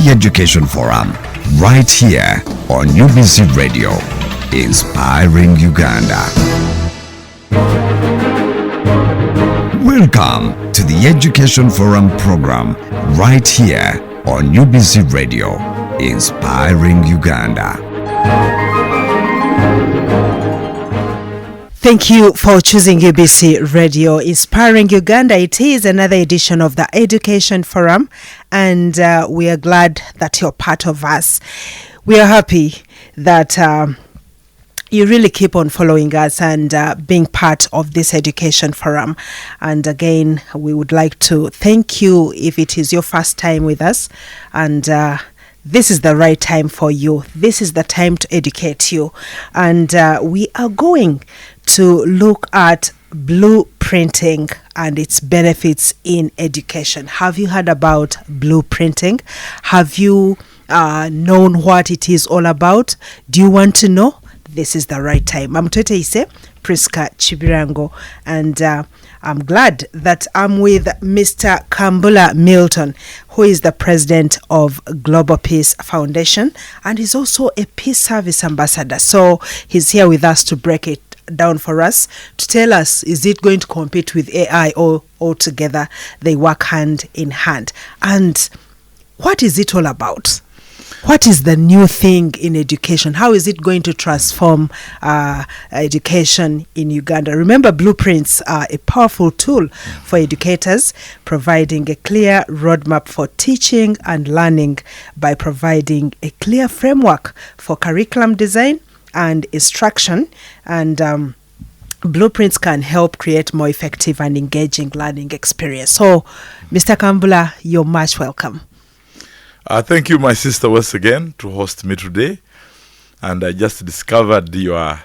the Education Forum, right here on UBC Radio, inspiring Uganda. Welcome to the Education Forum program, right here on UBC Radio, inspiring Uganda. Thank you for choosing UBC Radio, Inspiring Uganda. It is another edition of the Education Forum, and we are glad that you're part of us. We are happy that you really keep on following us and being part of this Education Forum. And again, we would like to thank you if it is your first time with us, and this is the right time for you. This is the time to educate you. And we are going to look at blueprinting and its benefits in education. Have you heard about blueprinting? Have you known what it is all about? Do you want to know? This is the right time. I'm Twete Ise, Priska Chibirango, and I'm glad that I'm with Mr. Kambula Milton, who is the president of Global Peace Foundation, and he's also a peace service ambassador. So he's here with us to break it down for us, to tell us, is it going to compete with AI or altogether they work hand in hand? And what is it all about? What is the new thing in education? How is it going to transform education in Uganda? Remember, blueprints are a powerful tool for educators, providing a clear roadmap for teaching and learning by providing a clear framework for curriculum design and instruction. And blueprints can help create more effective and engaging learning experience. So, Mr. Kambula, you're much welcome. Thank you, my sister, once again to host me today. And I just discovered you're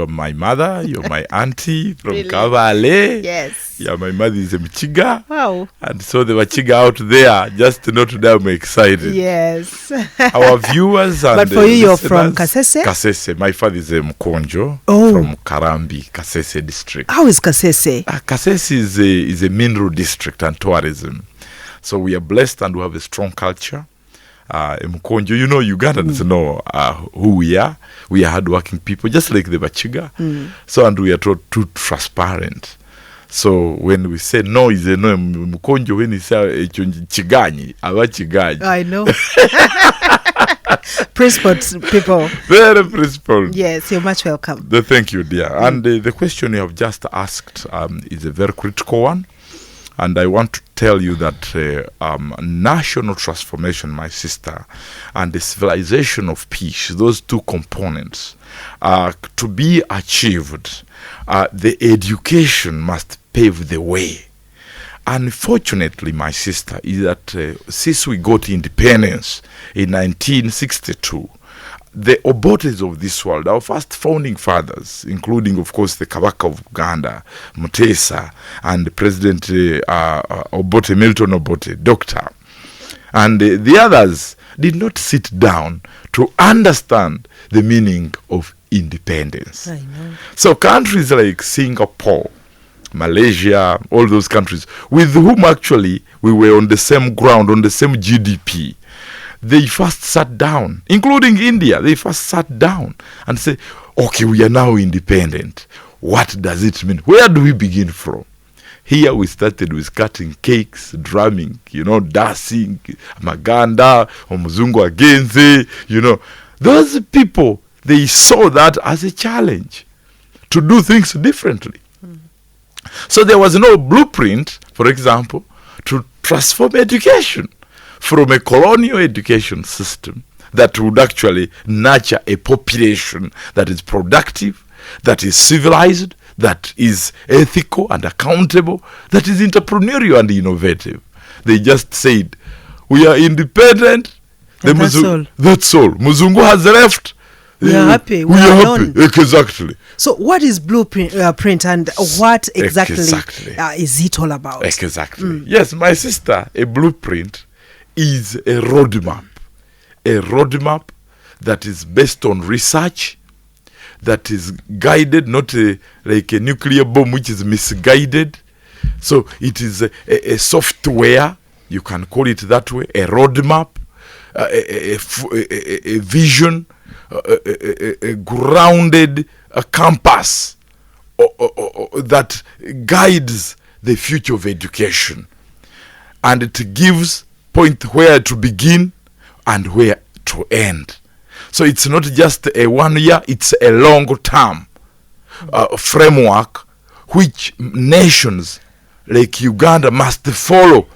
my mother, you're my auntie from really? Kavale. Yes. Yeah, my mother is a Michiga. Wow. And so the Michiga out there, just to know today I'm excited. Yes. Our viewers and but for you, you're from Kasese? Kasese. My father is a Mkonjo from Karambi, Kasese district. How is Kasese? Kasese is a mineral district and tourism. So we are blessed and we have a strong culture. Mkonjo, you know, Ugandans know who we are. We are hardworking people, just like the Bachiga. So, and we are too transparent. So when we say no is a no, Mkonjo, when he say Chiganyi, our Chiganyi. I know. Principled people. Very principled. Yes, you're much welcome. Thank you, dear. And the question you have just asked is a very critical one. And I want to tell you that national transformation, my sister, and the civilization of peace, those two components, to be achieved, the education must pave the way. Unfortunately, my sister, is that since we got independence in 1962, the Obotes of this world, our first founding fathers, including, of course, the Kabaka of Uganda, Mutesa, and President Obote, Milton Obote, Doctor, and the others did not sit down to understand the meaning of independence. I know. So countries like Singapore, Malaysia, all those countries, with whom actually we were on the same ground, on the same GDP, they first sat down, including India, they first sat down and said, okay, we are now independent. What does it mean? Where do we begin from? Here we started with cutting cakes, drumming, dancing, Maganda, Omuzungu Agenze, Those people, they saw that as a challenge to do things differently. So there was no blueprint, for example, to transform education from a colonial education system that would actually nurture a population that is productive, that is civilized, that is ethical and accountable, that is entrepreneurial and innovative. They just said, we are independent. That's all. That's all. Muzungu has left. We are happy. We are happy. Exactly. So what is blueprint print and what exactly is it all about? Exactly. Yes, my sister, a blueprint is a roadmap that is based on research, that is guided, not like a nuclear bomb which is misguided. So it is a software, you can call it that way, a roadmap a vision, a grounded compass that guides the future of education, and it gives point where to begin and where to end. So it's not just a 1 year, it's a long term framework which nations like Uganda must follow.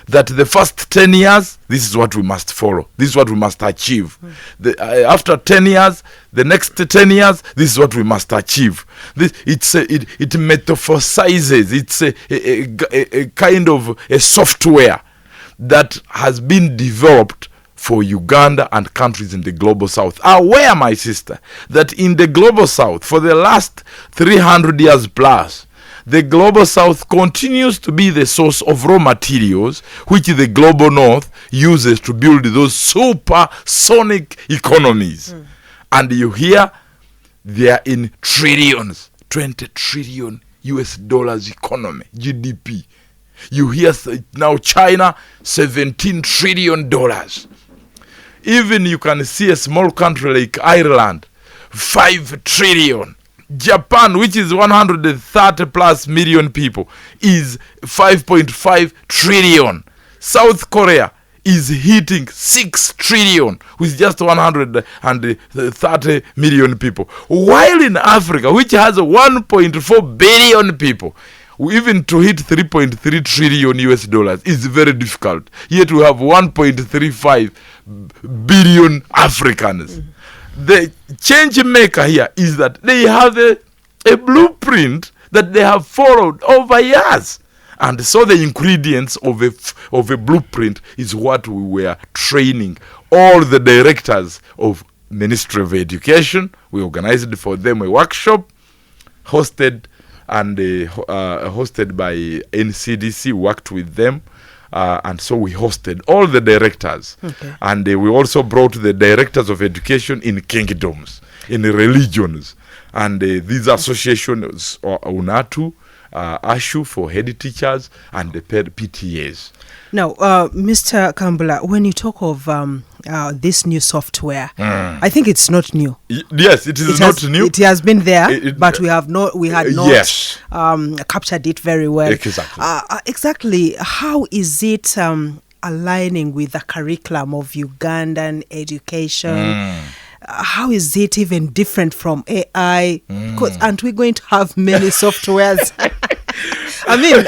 That the first 10 years, this is what we must follow. This is what we must achieve. After 10 years, the next 10 years, this is what we must achieve. It metaphorizes. It's a kind of a software that has been developed for Uganda and countries in the global south. Aware, my sister, that in the global south, for the last 300 years plus, the global south continues to be the source of raw materials which the global north uses to build those supersonic economies. And you hear they are in trillions, 20 trillion US dollars economy, GDP. You hear now China, $17 trillion. Even you can see a small country like Ireland, 5 trillion. Japan, which is 130 plus million people, is 5.5 trillion. South Korea is hitting 6 trillion with just 130 million people. While in Africa, which has 1.4 billion people, even to hit 3.3 trillion US dollars is very difficult. Yet we have 1.35 billion Africans. The change maker here is that they have a blueprint that they have followed over years. And so the ingredients of a blueprint is what we were training all the directors of Ministry of Education. We organized for them a workshop hosted by NCDC, worked with them. And so we hosted all the directors. Okay. And we also brought the directors of education in kingdoms, in religions. And these associations are UNATU, ASHU for head teachers, and the PTAs. Now, Mr. Kambula, when you talk of this new software, I think it's not new. Yes, it is not new. It has been there, but we had not yes. Captured it very well. Exactly. Exactly. How is it aligning with the curriculum of Ugandan education? How is it even different from AI? Because aren't we going to have many softwares? I mean,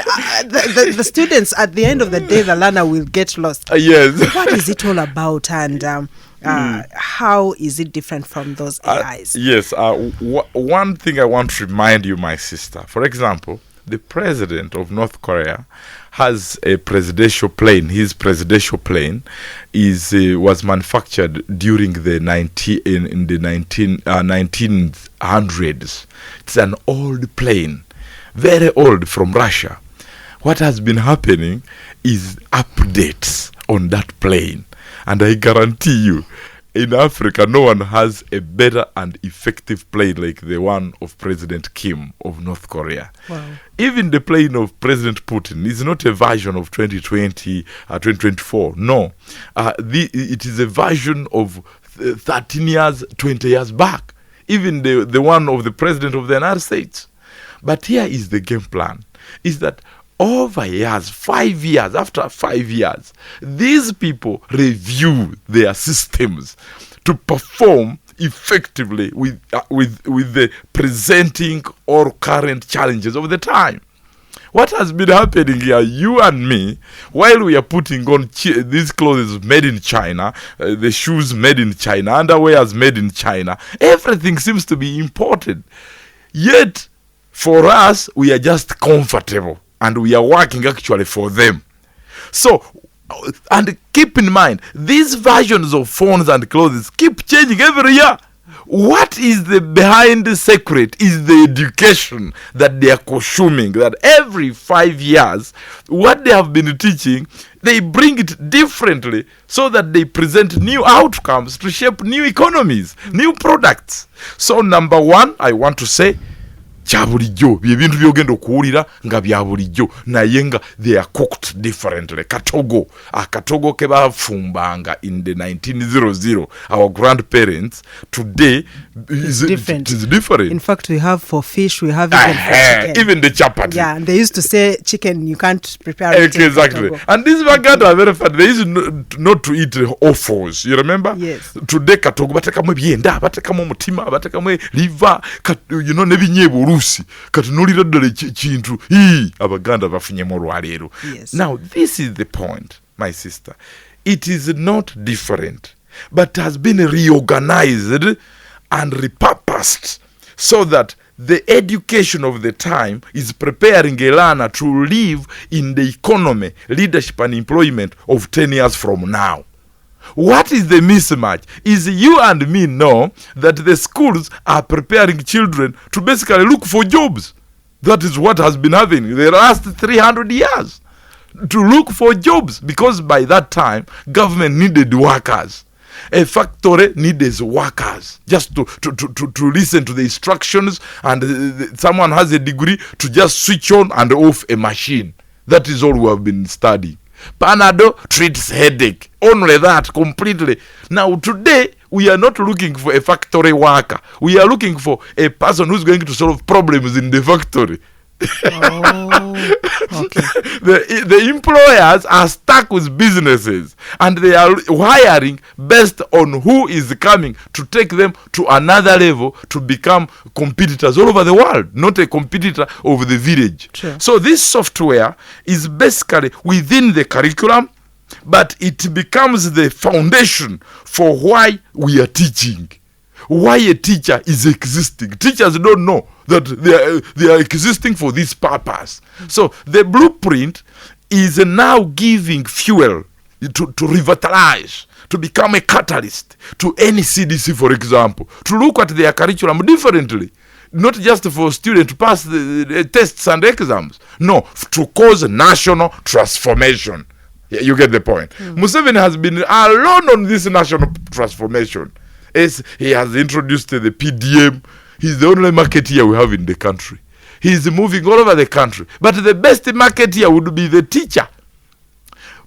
the students, at the end of the day, the learner will get lost. Yes. What is it all about, and how is it different from those AIs? Yes. One thing I want to remind you, my sister. For example, the president of North Korea has a presidential plane. His presidential plane was manufactured during the 1900s. It's an old plane, very old, from Russia. What has been happening is updates on that plane, and I guarantee you, in Africa, no one has a better and effective plane like the one of President Kim of North Korea. Wow. Even the plane of President Putin is not a version of 2020, 2024. No. It is a version of 13 years, 20 years back. Even the one of the President of the United States. But here is the game plan. Is that over years, 5 years, after 5 years, these people review their systems to perform effectively with the presenting or current challenges of the time. What has been happening here, you and me, while we are putting on these clothes made in China, the shoes made in China, underwears made in China, everything seems to be imported. Yet, for us, we are just comfortable. And we are working actually for them. So, and keep in mind, these versions of phones and clothes keep changing every year. What is the behind the secret is the education that they are consuming. That every 5 years, what they have been teaching, they bring it differently so that they present new outcomes to shape new economies, new products. So number one, I want to say, kya bulijjo byebintu byogenda okuwulira nga bya bulijjo naye nga they are cooked differently. Akatogo ke bafumbanga in the 1900 our grandparents today is different. It is different. In fact, we have for fish, we have even for chicken. Even the chapati. Yeah, and they used to say chicken you can't prepare it. Exactly. And these Baganda are very funny. They used not to eat offals. You remember? Yes. Today katogo batekamu byenda, batekamu mutima, batekamu liver, you know nebinyebu rusi. Katunulira ddala kintu. Abaganda bafunyemu olwaleero. Yes. Now this is the point, my sister. It is not different, but has been reorganized and repurposed so that the education of the time is preparing a learner to live in the economy, leadership and employment of 10 years from now. What is the mismatch? Is you and me know that the schools are preparing children to basically look for jobs. That is what has been happening the last 300 years. To look for jobs, because by that time, government needed workers. A factory needs workers just to listen to the instructions, and someone has a degree to just switch on and off a machine. That is all we have been studying. Panado treats headache. Only that completely. Now today, we are not looking for a factory worker. We are looking for a person who's going to solve problems in the factory. Oh, okay. The employers are stuck with businesses, and they are hiring based on who is coming to take them to another level to become competitors all over the world, not a competitor of the village. Sure. So this software is basically within the curriculum, but it becomes the foundation for why we are teaching. Why a teacher is existing. Teachers don't know that they are existing for this purpose. So the blueprint is now giving fuel to revitalize, to become a catalyst to any CDC, for example, to look at their curriculum differently. Not just for students to pass the tests and exams. No, to cause national transformation. You get the point. Museveni has been alone on this national transformation. As he has introduced the PDM, he's the only marketeer we have in the country. He's moving all over the country. But the best marketeer would be the teacher.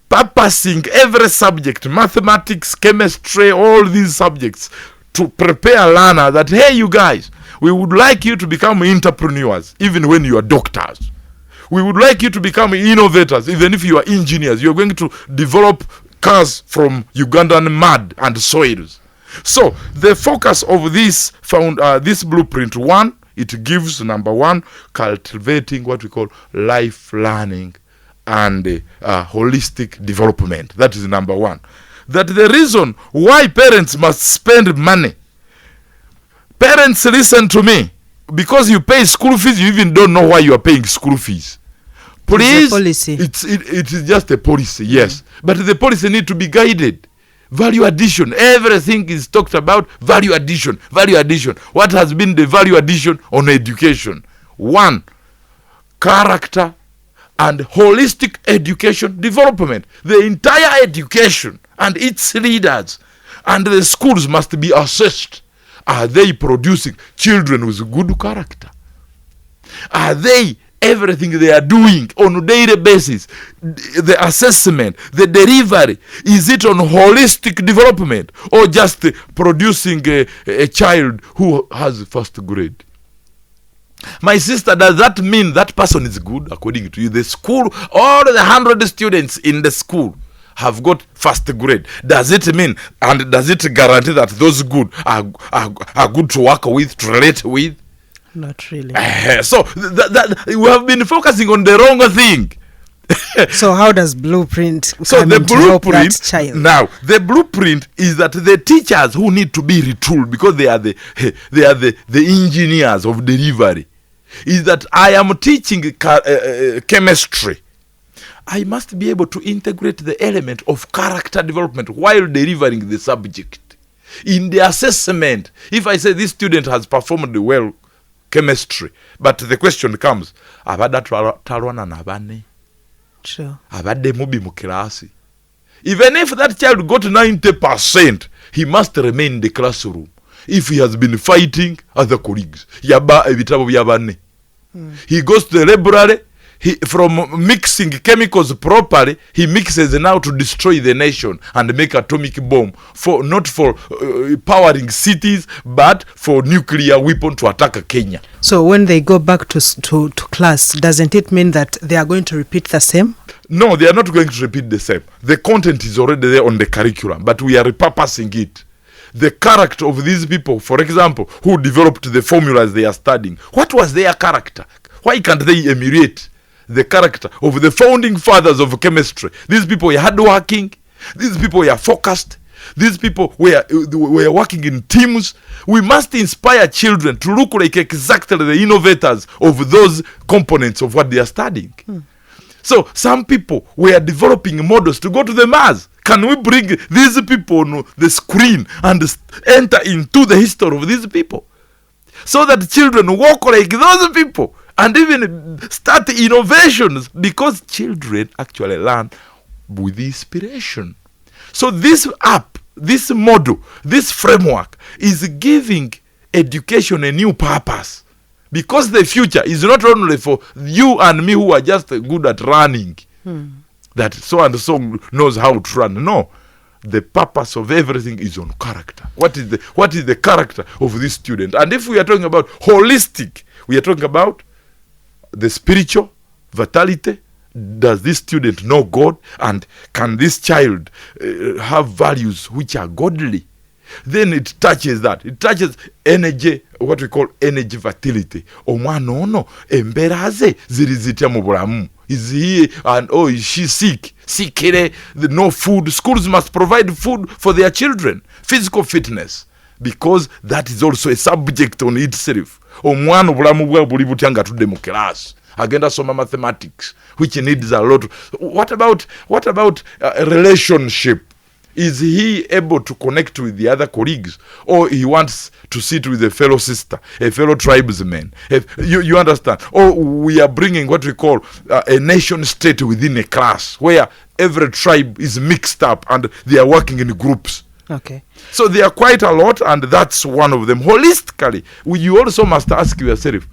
Purposing every subject, mathematics, chemistry, all these subjects, to prepare learners that, hey, you guys, we would like you to become entrepreneurs, even when you are doctors. We would like you to become innovators, even if you are engineers. You're going to develop cars from Ugandan mud and soils. So the focus of this this blueprint, one, it gives, number one, cultivating what we call life learning and holistic development. That is number one. That the reason why parents must spend money. Parents, listen to me. Because you pay school fees, you even don't know why you are paying school fees. Please, it is just a policy, yes. But the policy need to be guided. Value addition. Everything is talked about value addition. Value addition. What has been the value addition on education? One, character and holistic education development. The entire education and its leaders and the schools must be assessed. Are they producing children with good character? Are they everything they are doing on a daily basis, the assessment, the delivery, is it on holistic development or just producing a child who has first grade? My sister, does that mean that person is good according to you? The school, all the 100 students in the school have got first grade. Does it mean and does it guarantee that those good are good to work with, to relate with? Not really. So we have been focusing on the wrong thing. So how does blueprint so the blueprint child? Now the blueprint is that the teachers who need to be retooled, because they are the engineers of delivery, is that I am teaching chemistry. I must be able to integrate the element of character development while delivering the subject. In the assessment, if I say this student has performed well chemistry, but the question comes, abadde talwana na banne, sure, abadde mubi mu class. Even if that child got 90%, he must remain in the classroom. If he has been fighting other colleagues, yaba ebitabo bya banne. He goes to the library. From mixing chemicals properly, he mixes now to destroy the nation and make atomic bomb, not for powering cities, but for nuclear weapon to attack Kenya. So when they go back to class, doesn't it mean that they are going to repeat the same? No, they are not going to repeat the same. The content is already there on the curriculum, but we are repurposing it. The character of these people, for example, who developed the formulas they are studying, what was their character? Why can't they emulate the character of the founding fathers of chemistry? These people were hardworking. These people were focused. These people were working in teams. We must inspire children to look like exactly the innovators of those components of what they are studying. So some people were developing models to go to the Mars. Can we bring these people on the screen and enter into the history of these people, so that children walk like those people and even start innovations, because children actually learn with inspiration. So this app, this model, this framework is giving education a new purpose, because the future is not only for you and me who are just good at running, that so and so knows how to run. No, the purpose of everything is on character. What is the character of this student? And if we are talking about holistic, we are talking about the spiritual vitality. Does this student know God, and can this child have values which are godly? Then it touches that. It touches energy, what we call energy vitality. Omwana ono embera ze ziri zitya mu bulamu. Is he and is she sick? Sickere, no food. Schools must provide food for their children. Physical fitness, because that is also a subject on itself. Omwana obulamu bwe buli butya nga tudde mu class. Agenda soma mathematics, which needs a lot. What about a relationship? Is he able to connect with the other colleagues, or he wants to sit with a fellow sister, a fellow tribesman? You understand? Or we are bringing what we call a nation state within a class, where every tribe is mixed up and they are working in groups. Okay. So there are quite a lot, and that's one of them. Holistically, you also must ask yourself,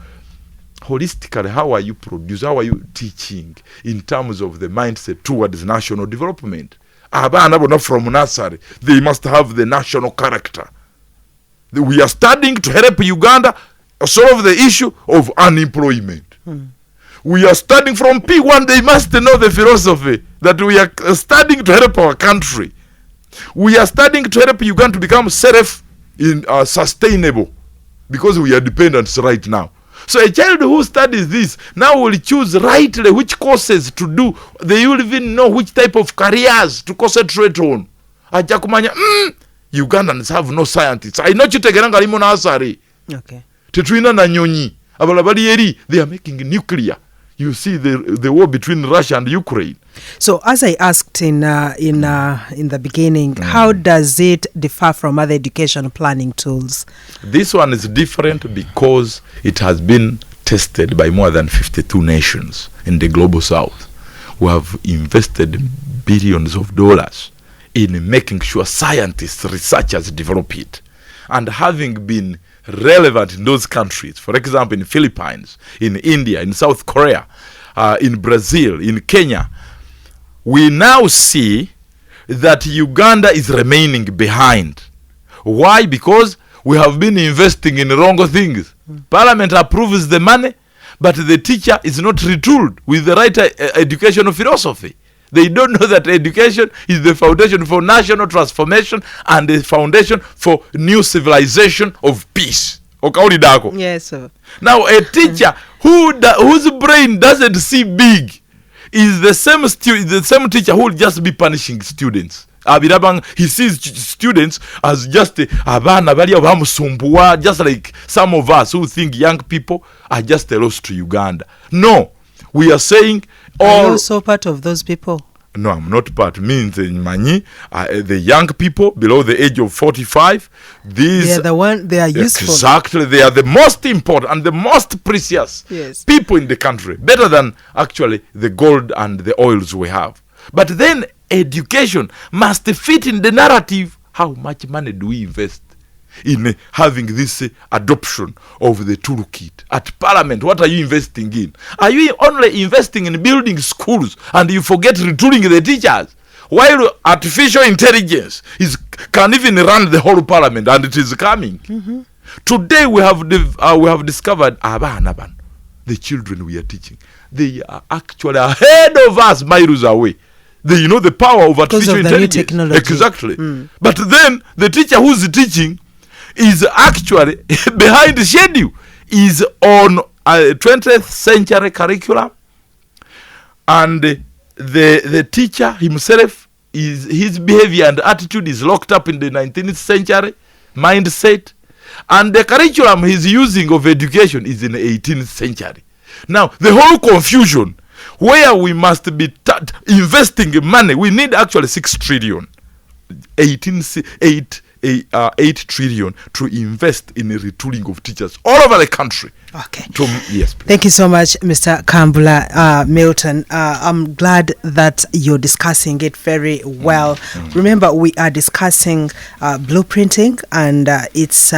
holistically, how are you producing, how are you teaching in terms of the mindset towards national development? From nursery, they must have the national character. We are studying to help Uganda solve the issue of unemployment. We are studying from P1, they must know the philosophy that we are studying to help our country. We are studying to help Uganda to become sustainable, because we are dependent right now. So a child who studies this now will choose rightly which courses to do. They will even know which type of careers to concentrate on. Ajakumanya, Ugandans have no scientists. I know chitegeranga limo na asari. Okay. Tetuina na nyonyi. Abalabali eri, they are making nuclear. You see the war between Russia and Ukraine. So as I asked in the beginning, how does it differ from other education planning tools? This one is different because it has been tested by more than 52 nations in the global south, who have invested billions of dollars in making sure scientists, researchers develop it. And having been relevant in those countries, for example, in Philippines, in India, in South Korea, in Brazil, in Kenya, we now see that Uganda is remaining behind. Why? Because we have been investing in wrong things. Parliament approves the money, but the teacher is not retooled with the right educational philosophy. They don't know that education is the foundation for national transformation and the foundation for new civilization of peace. Yes, sir. Now, a teacher whose brain doesn't see big is the same teacher who will just be punishing students. He sees students as just abana bali abamusumbuwa, just like some of us who think young people are just a loss to Uganda. No, we are saying Are you also part of those people? No, I'm not part. Means the young people below the age of 45. They are useful. Exactly, they are the most important and the most precious people in the country. Better than actually the gold and the oils we have. But then education must fit in the narrative. How much money do we invest in having this adoption of the toolkit. At Parliament, what are you investing in? Are you only investing in building schools and you forget retooling the teachers? While artificial intelligence can even run the whole Parliament, and it is coming. Mm-hmm. Today we have discovered the children we are teaching. They are actually ahead of us, miles away. They know the power of artificial intelligence. Technology. Exactly. But then the teacher who's teaching is actually behind the schedule, is on a 20th century curriculum, and the teacher himself, his behavior and attitude is locked up in the 19th century mindset, and the curriculum he's using of education is in the 18th century. Now the whole confusion where we must be investing money, we need actually 6 trillion, 8 trillion to invest in a retooling of teachers all over the country. Okay. Yes, please. Thank you so much, Mr. Kambula Milton. I'm glad that you're discussing it very well. Remember, we are discussing blueprinting and its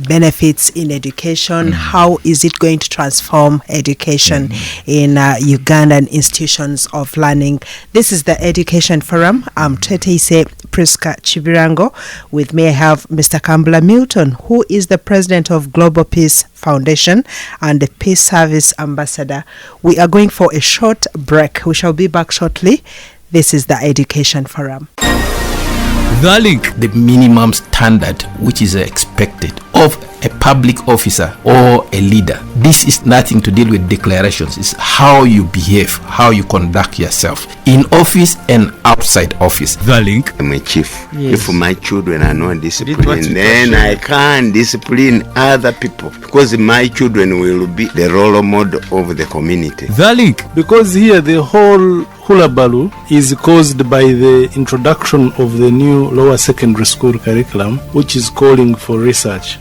benefits in education. How is it going to transform education in Ugandan institutions of learning? This is the Education Forum. I'm Tetese Priska Chibirango. With me I have Mr. Kambula Milton, who is the president of Global Peace Foundation and the Peace Service Ambassador. We are going for a short break. We shall be back shortly. This is the Education Forum. The link. The minimum standard which is expected of a public officer or a leader. This is nothing to deal with declarations. It's how you behave, how you conduct yourself in office and outside office. The link. I'm a chief. Yes. If my children are not disciplined, then I can't discipline other people, because my children will be the role model of the community. The link. Because here the whole hullabaloo is caused by the introduction of the new lower secondary school curriculum, which is calling for research.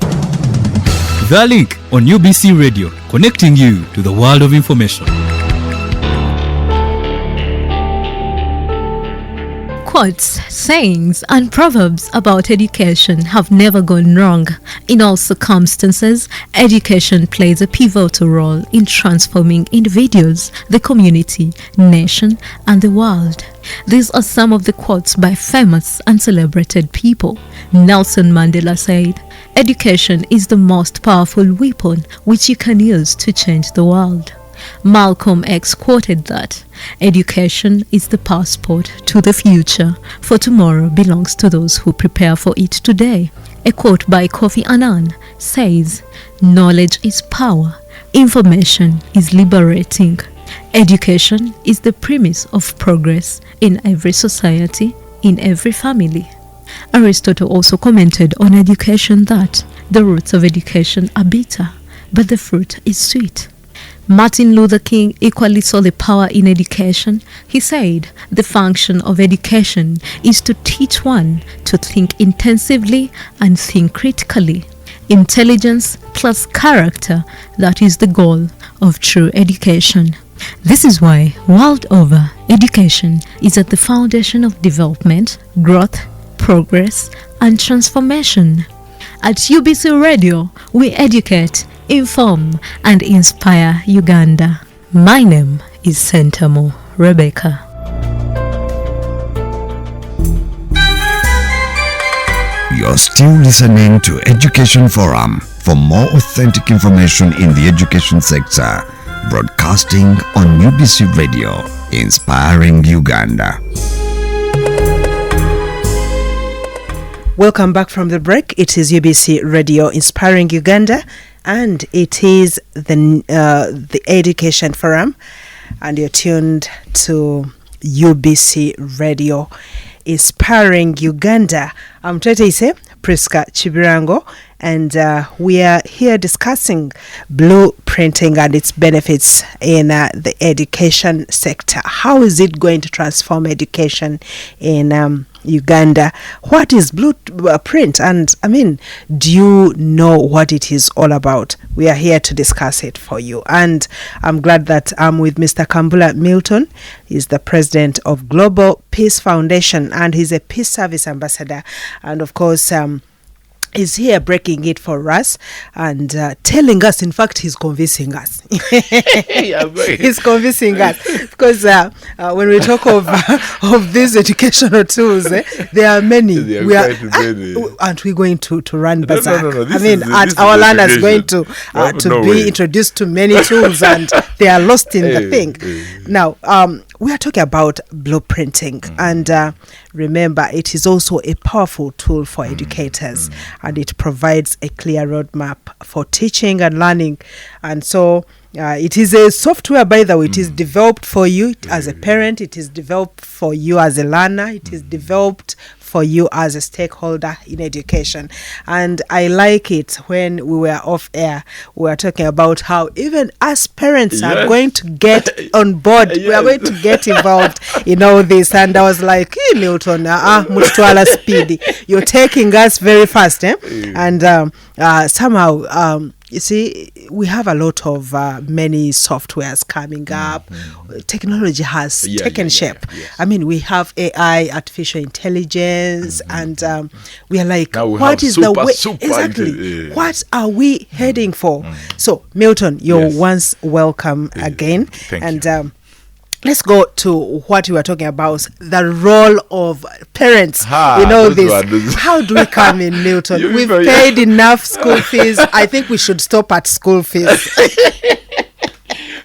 The link on UBC Radio, connecting you to the world of information. Quotes, sayings, and proverbs about education have never gone wrong. In all circumstances, education plays a pivotal role in transforming individuals, the community, nation, and the world. These are some of the quotes by famous and celebrated people. Nelson Mandela said, "Education is the most powerful weapon which you can use to change the world." Malcolm X quoted that, "Education is the passport to the future, for tomorrow belongs to those who prepare for it today." A quote by Kofi Annan says, "Knowledge is power, information is liberating. Education is the premise of progress in every society, in every family." Aristotle also commented on education that the roots of education are bitter, but the fruit is sweet. Martin Luther King equally saw the power in education. He said, "The function of education is to teach one to think intensively and think critically. Intelligence plus character, that is the goal of true education." This is why, world over, education is at the foundation of development, growth, progress, and transformation. At UBC Radio, we educate, inform, and inspire Uganda. My name is Sentamo Rebecca. You're still listening to Education Forum. For more authentic information in the education sector, broadcasting on UBC Radio, inspiring Uganda. Welcome back from the break. It is UBC Radio, inspiring Uganda, and it is the Education Forum, and you're tuned to UBC Radio, inspiring Uganda. I'm Tetese Priska Chibirango, and we are here discussing blueprinting and its benefits in the education sector. How is it going to transform education in Uganda? What is blueprint? And I mean, do you know what it is all about? We are here to discuss it for you. And I'm glad that I'm with Mr. Kambula Milton. He's the president of Global Peace Foundation, and he's a Peace Service Ambassador. And of course, is here breaking it for us and telling us. In fact, he's convincing us. He's convincing us because when we talk of these educational tools, there are many. Aren't we going to run berserk? Our learners going to be introduced to many tools and they are lost in the thing. Now, we are talking about blueprinting, and remember, it is also a powerful tool for educators, and it provides a clear roadmap for teaching and learning. And so it is a software, by the way. It is developed for you as a parent, it is developed for you as a learner, it is developed for you as a stakeholder in education. And I like it when we were off air, we were talking about how even us parents are going to get on board. We are going to get involved in all this. And I was like, hey, Milton, mutwala speedy. You're taking us very fast, eh? And somehow, you see, we have a lot of many softwares coming up. Technology has taken shape. Yes. I mean, we have AI, artificial intelligence, and we are like, what is the way? Exactly. What are we heading for? So, Milton, you're once welcome again. Thank you. Let's go to what you were talking about, the role of parents in all this. How do we come in, Milton? We've paid enough school fees. I think we should stop at school fees.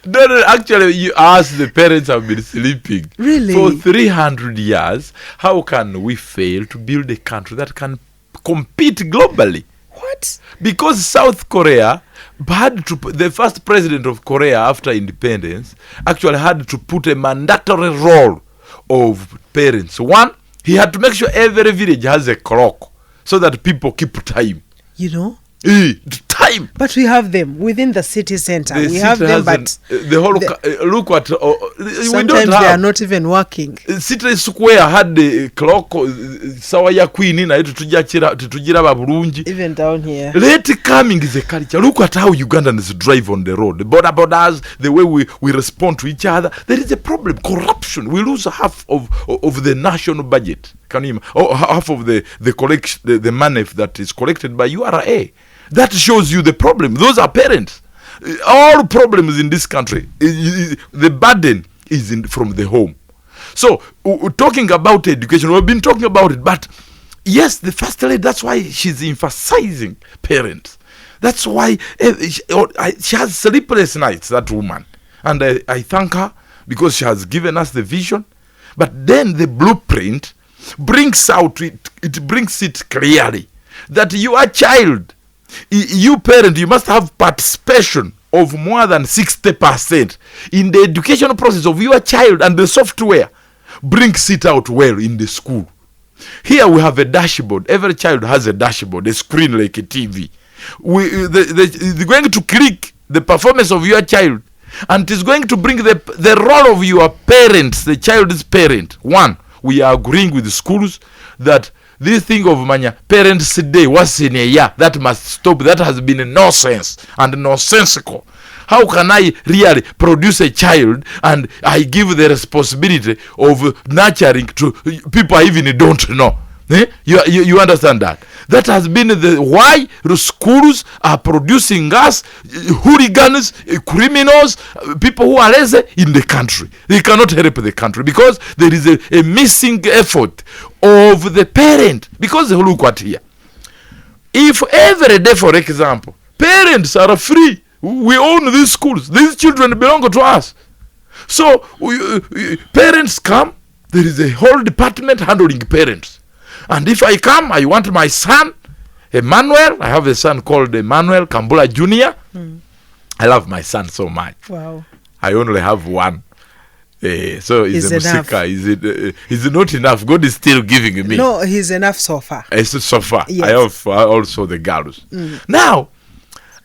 No, actually, you ask, the parents have been sleeping. Really? For 300 years. How can we fail to build a country that can compete globally? What? Because South Korea the first president of Korea after independence actually had to put a mandatory role of parents. One, he had to make sure every village has a clock so that people keep time. You know? Time. But we have them within the city center. We have them, but the whole look at sometimes they are not even working. City Square had the clock sawa ya queen na yetu tutugira babulungi. Even down here. Late coming is a culture. Look at how Ugandans drive on the road. The borders, the way we respond to each other. There is a problem. Corruption. We lose half of the national budget. Can you half of the collection, the money that is collected by URA. That shows you the problem. Those are parents. All problems in this country, the burden is from the home. So, talking about education, we've been talking about it, but yes, the first lady, that's why she's emphasizing parents. That's why she has sleepless nights, that woman. And I thank her because she has given us the vision. But then the blueprint brings it brings it clearly that your child, you parent, you must have participation of more than 60% in the educational process of your child, and the software brings it out well in the school. Here we have a dashboard. Every child has a dashboard, a screen like a TV. They're going to click the performance of your child, and it is going to bring the role of your parents, the child's parent. One, we are agreeing with the schools that this thing of Parents' Day once in a year, that must stop. That has been a nonsense and nonsensical. How can I really produce a child and I give the responsibility of nurturing to people I even don't know? You understand that? That has been why the schools are producing us hooligans, criminals, people who are lazy in the country. They cannot help the country because there is a missing effort of the parent. Because look at here. If every day, for example, parents are free, we own these schools. These children belong to us. So parents come, there is a whole department handling parents. And if I come, I want my son, Emmanuel. I have a son called Emmanuel Kambula Jr. I love my son so much. Wow. I only have one. So he's a musika. Is it not enough? God is still giving me. No, he's enough so far. It's so far. Yes. I have also the girls. Now,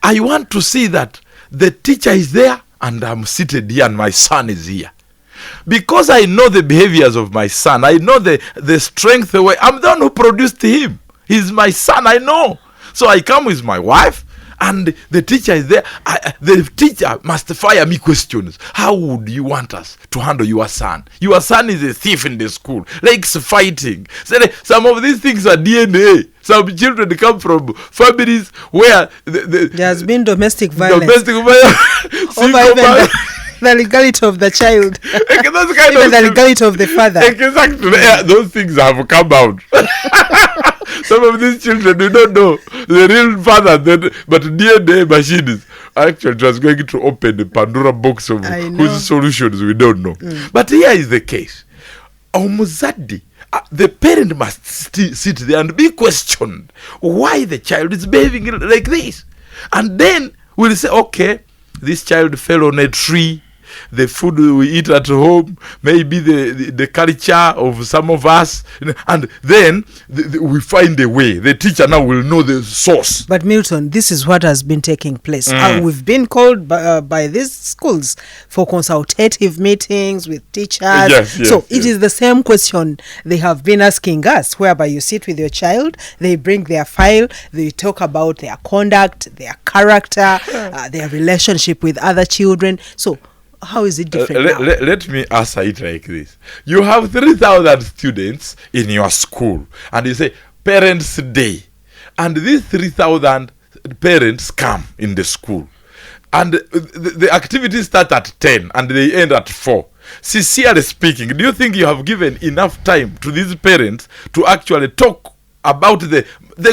I want to see that the teacher is there and I'm seated here and my son is here. Because I know the behaviors of my son. I know the strength. I'm the one who produced him. He's my son, I know. So I come with my wife and the teacher is there. The teacher must fire me questions. How would you want us to handle your son? Your son is a thief in the school, likes fighting. So some of these things are DNA. Some children come from families where there has been domestic violence. The legality of the child. Even the legality of the father. Exactly. Yeah, those things have come out. Some of these children, you don't know the real father, but DNA machines are actually just going to open the Pandora box of whose solutions we don't know. But here is the case. Omuzadi, the parent must sit there and be questioned why the child is behaving like this. And then we'll say, okay, this child fell on a tree. The food we eat at home, maybe the culture of some of us, and then we find a way. The teacher now will know the source. But Milton, this is what has been taking place. We've been called by these schools for consultative meetings with teachers. Yes, it is the same question they have been asking us, whereby you sit with your child, they bring their file, they talk about their conduct, their character, their relationship with other children. So how is it different now? Let me answer it like this. You have 3,000 students in your school, and you say Parents' Day, and these 3,000 parents come in the school, and the activities start at 10 and they end at 4. Sincerely speaking, do you think you have given enough time to these parents to actually talk about the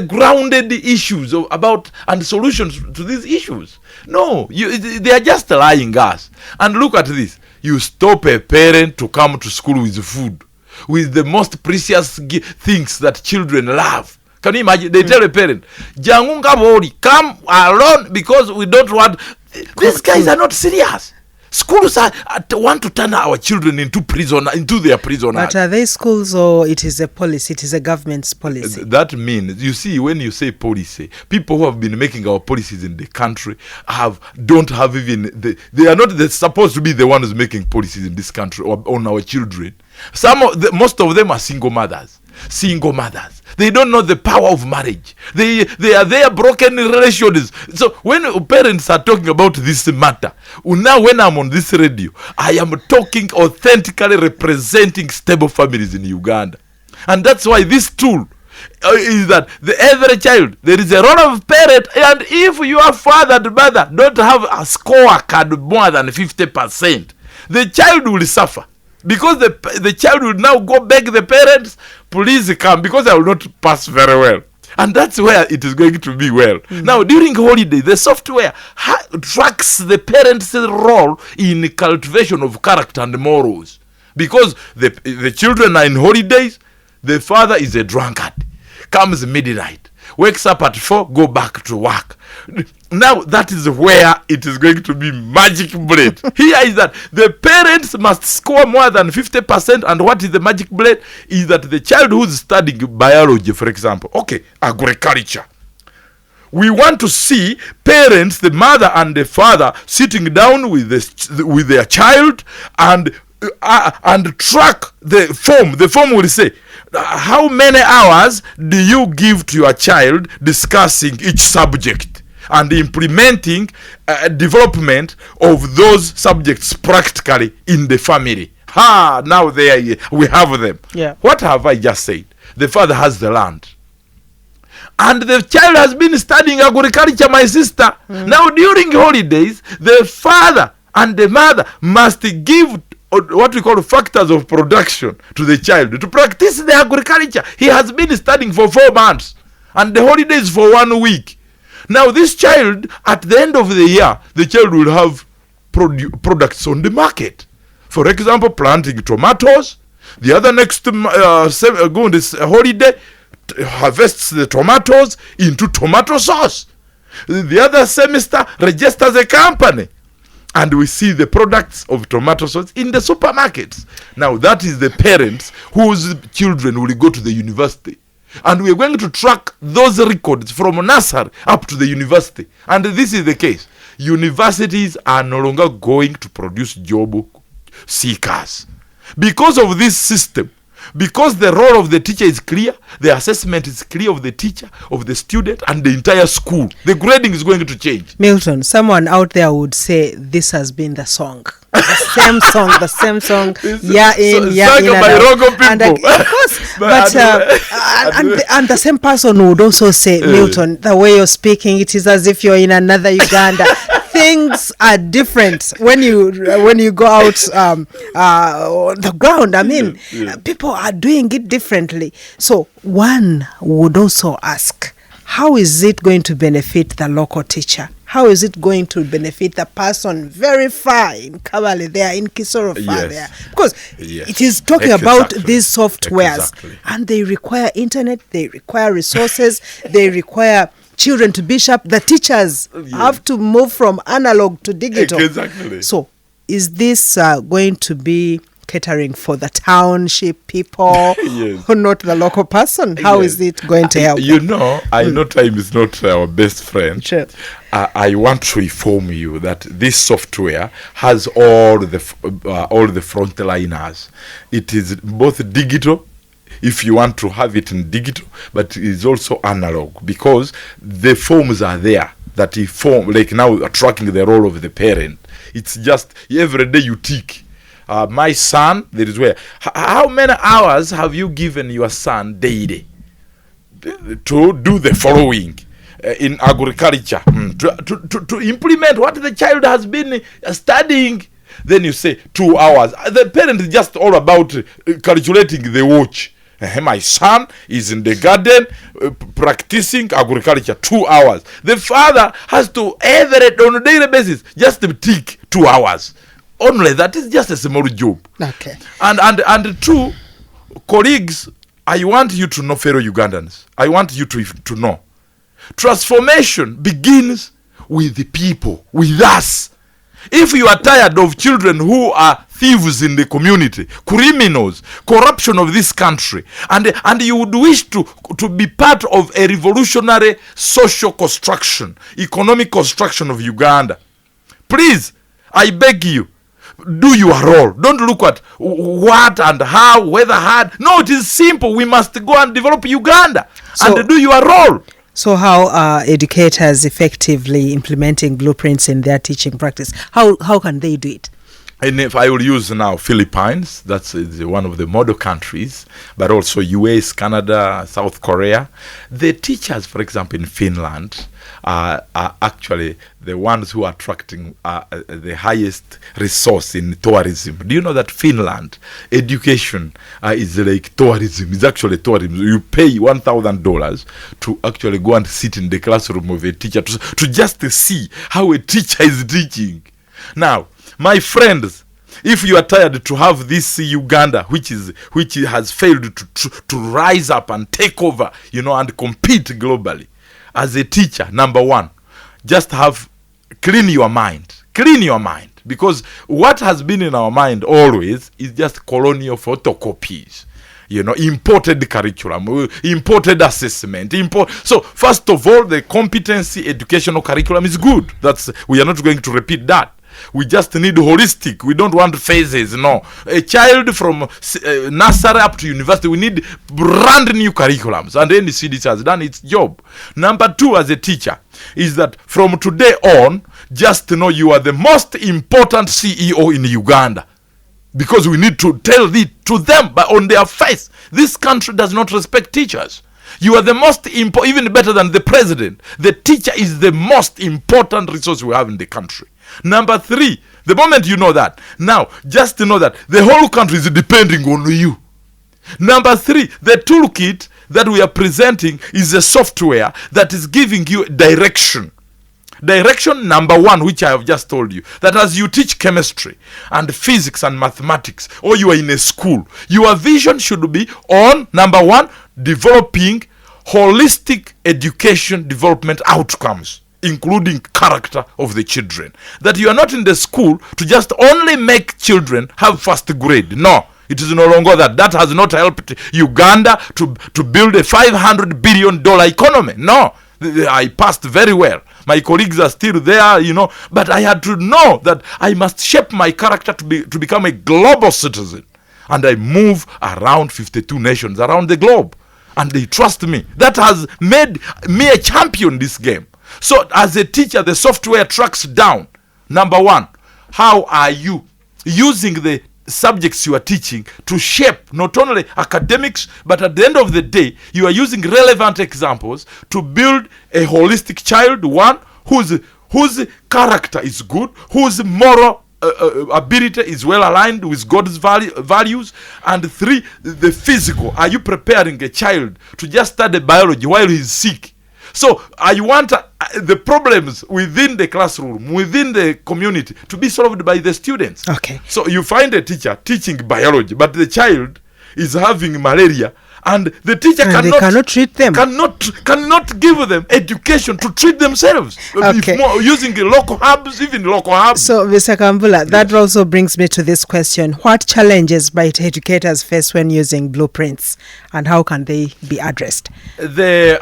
grounded issues about and solutions to these issues? No, they are just lying us. And look at this. You stop a parent to come to school with food, with the most precious things that children love. Can you imagine? They tell a parent, Jangunga Bori, come alone because we don't want. These guys are not serious. Schools want to turn our children into their prisoners. But are they schools or it is a policy? It is a government's policy. That means, you see, when you say policy, people who have been making our policies in the country don't have even they are not supposed to be the ones making policies in this country or on our children. Most of them are single mothers. They don't know the power of marriage. They are there broken relations. So when parents are talking about this matter, now when I'm on this radio, I am talking authentically representing stable families in Uganda. And that's why this tool is that every child, there is a role of parent, and if your father and mother don't have a score card more than 50%, the child will suffer. Because the child will now go beg the parents, please come, because I will not pass very well. And that's where it is going to be well. Now, during holiday, the software tracks the parents' role in cultivation of character and morals. Because the children are in holidays, the father is a drunkard, comes midnight, wakes up at 4, go back to work. Now that is where it is going to be magic bullet. Here is that the parents must score more than 50%, and what is the magic bullet is that the child who is studying biology, for example, agriculture, we want to see parents, the mother and the father, sitting down with their child and track the form. The form will say, how many hours do you give to your child discussing each subject and implementing development of those subjects practically in the family? Now there we have them. Yeah. What have I just said? The father has the land, and the child has been studying agriculture, my sister. Now during holidays, the father and the mother must give what we call factors of production to the child to practice the agriculture. He has been studying for 4 months and the holidays for 1 week. Now this child, at the end of the year, the child will have products on the market. For example, planting tomatoes. The other next go on this holiday, harvests the tomatoes into tomato sauce. The other semester registers a company, and we see the products of tomato sauce in the supermarkets. Now that is the parents whose children will go to the university. And we are going to track those records from nursery up to the university. And this is the case. Universities are no longer going to produce job seekers. Because of this system, because the role of the teacher is clear, the assessment is clear of the teacher, of the student, and the entire school. The grading is going to change. Milton, someone out there would say this has been the song. The same song, year in, year in, and of course, and the same person would also say, Milton, the way you're speaking, it is as if you're in another Uganda. Things are different when you go out on the ground. I mean, people are doing it differently. So one would also ask, how is it going to benefit the local teacher? How is it going to benefit the person very far in Kabale there, in Kisoro far there? Because it is talking about these softwares, and they require internet, they require resources, they require children to be sharp. The teachers have to move from analog to digital. Exactly. So is this going to be catering for the township people, not the local person? How is it going to help? You know, I know time is not our best friend. Sure. I want to inform you that this software has all the frontliners. It is both digital, if you want to have it in digital, but it is also analog, because the forms are there that he form, like now tracking the role of the parent. It's just every day you tick. My son, there is where. How many hours have you given your son daily to do the following in agriculture, to implement what the child has been studying? Then you say 2 hours. The parent is just all about calculating the watch. My son is in the garden practicing agriculture 2 hours. The father has to every on a daily basis just tick 2 hours. Only that is just a small job. Okay. And two, colleagues, I want you to know, fellow Ugandans, I want you to know, transformation begins with the people, with us. If you are tired of children who are thieves in the community, criminals, corruption of this country, and you would wish to be part of a revolutionary social construction, economic construction of Uganda, please, I beg you, do your role. Don't look at what and how, whether hard. No, it is simple. We must go and develop Uganda and do your role. So how are educators effectively implementing blueprints in their teaching practice? How can they do it? And if I will use now Philippines, that's one of the model countries, but also US, Canada, South Korea. The teachers, for example, in Finland are actually the ones who are attracting the highest resource in tourism. Do you know that Finland, education is like tourism? It's actually tourism. You pay $1,000 to actually go and sit in the classroom of a teacher to just see how a teacher is teaching. Now, my friends, if you are tired to have this Uganda, which has failed to rise up and take over, and compete globally, as a teacher, number one, just clean your mind, because what has been in our mind always is just colonial photocopies. Imported curriculum, imported assessment, So first of all, the competency educational curriculum is good. We are not going to repeat that. We just need holistic. We don't want phases. No, a child from nursery up to university, we need brand new curriculums, and NCDC has done its job. Number two, as a teacher, is that from today on, just know you are the most important CEO in Uganda, because we need to tell it to them, but on their face, this country does not respect teachers. You are the most important, even better than the president. The teacher is the most important resource we have in the country. Number three, the moment you know that, now just know that the whole country is depending on you. Number three, the toolkit that we are presenting is a software that is giving you direction. Direction number one, which I have just told you, that as you teach chemistry and physics and mathematics, or you are in a school, your vision should be on, number one, developing holistic education development outcomes, including character of the children. That you are not in the school to just only make children have first grade. No, it is no longer that. That has not helped Uganda to build a $500 billion economy. No, I passed very well. My colleagues are still there, but I had to know that I must shape my character to become a global citizen. and I move around 52 nations around the globe. And they trust me. That has made me a champion in this game. So as a teacher, the software tracks down. Number one, how are you using the subjects you are teaching to shape not only academics, but at the end of the day, you are using relevant examples to build a holistic child, one whose character is good, whose moral ability is well aligned with God's values, and three, the physical. Are you preparing a child to just study biology while he's sick? So I want the problems within the classroom, within the community, to be solved by the students. Okay. So you find a teacher teaching biology, but the child is having malaria, and the teacher cannot treat them. Cannot give them education to treat themselves. Okay. Using local herbs, even local herbs. So, Mr. Kambula, that also brings me to this question. What challenges might educators face when using blueprints, and how can they be addressed? The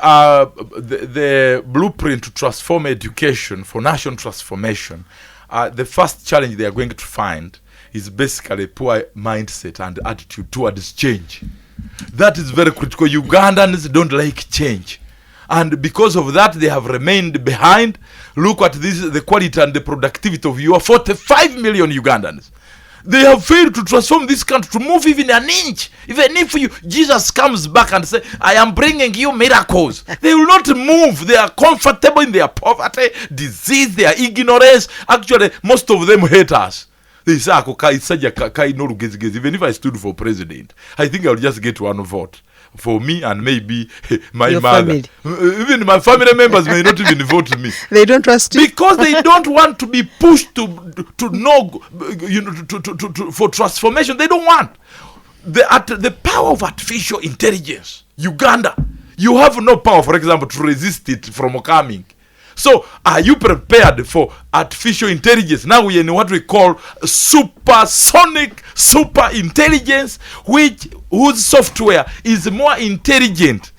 blueprint to transform education for national transformation, the first challenge they are going to find is basically poor mindset and attitude towards change. That is very critical. Ugandans don't like change, and because of that they have remained behind. Look at this, the quality and the productivity of your 45 million Ugandans. They have failed to transform this country, to move even an inch. Even if Jesus comes back and say, I am bringing you miracles, they will not move. They are comfortable in their poverty, disease, their ignorance. Actually, most of them hate us. They say, even if I stood for president, I think I would just get one vote for me and maybe my Your mother. family. Even my family members may not even vote me. They don't trust you? Because they don't want to be pushed to know, for transformation. They don't want. The power of artificial intelligence. Uganda, you have no power, for example, to resist it from coming. So, are you prepared for artificial intelligence? Now we are in what we call supersonic super intelligence, whose software is more intelligent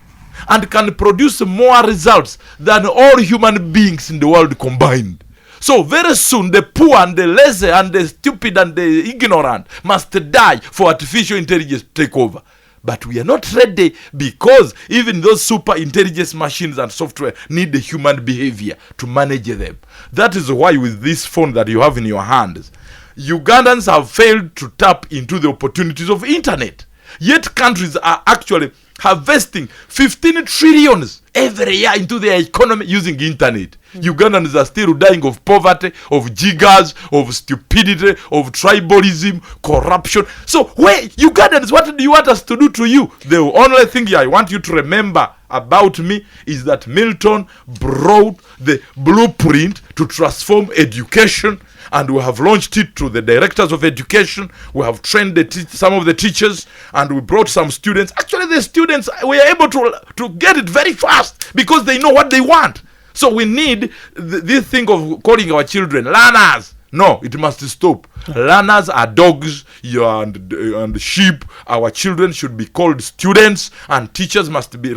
and can produce more results than all human beings in the world combined. So very soon the poor and the lazy and the stupid and the ignorant must die for artificial intelligence to take over. But we are not ready, because even those super intelligence machines and software need the human behavior to manage them. That is why with this phone that you have in your hands, Ugandans have failed to tap into the opportunities of internet. Yet countries are actually harvesting 15 trillions every year into their economy using internet. Ugandans are still dying of poverty, of jiggers, of stupidity, of tribalism, corruption. So Ugandans, what do you want us to do to you? The only thing I want you to remember about me is that Milton brought the blueprint to transform education, and we have launched it to the directors of education. We have trained some of the teachers, and we brought some students. Actually, the students, we are able to get it very fast because they know what they want. So we need this thing of calling our children learners. No, it must stop. Learners are dogs and sheep. Our children should be called students, and teachers must be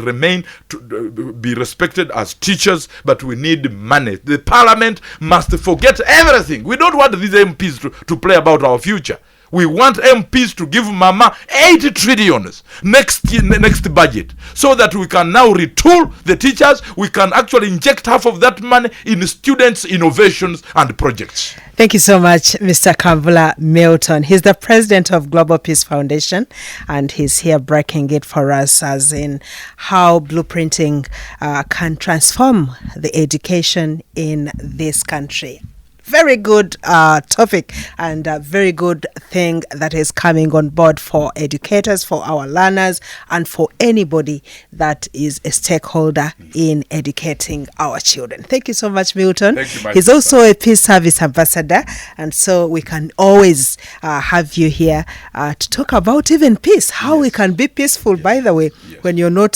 respected as teachers. But we need money. The parliament must forget everything. We don't want these MPs to play about our future. We want MPs to give Mama 80 trillion next budget, so that we can now retool the teachers. We can actually inject half of that money in students' innovations and projects. Thank you so much, Mr. Kambula Milton. He's the president of Global Peace Foundation, and he's here breaking it for us as in how blueprinting can transform the education in this country. Very good topic, and a very good thing that is coming on board for educators, for our learners, and for anybody that is a stakeholder in educating our children. Thank you so much, Milton. Thank you, He's sister. also a peace service ambassador, and so we can always have you here to talk about even peace, how we can be peaceful. By the way, when you're not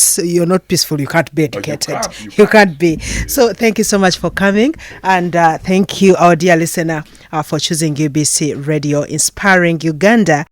peaceful, you can't be educated. You can't be. So thank you so much for coming, and thank you, our dear listener, for choosing UBC Radio, inspiring Uganda.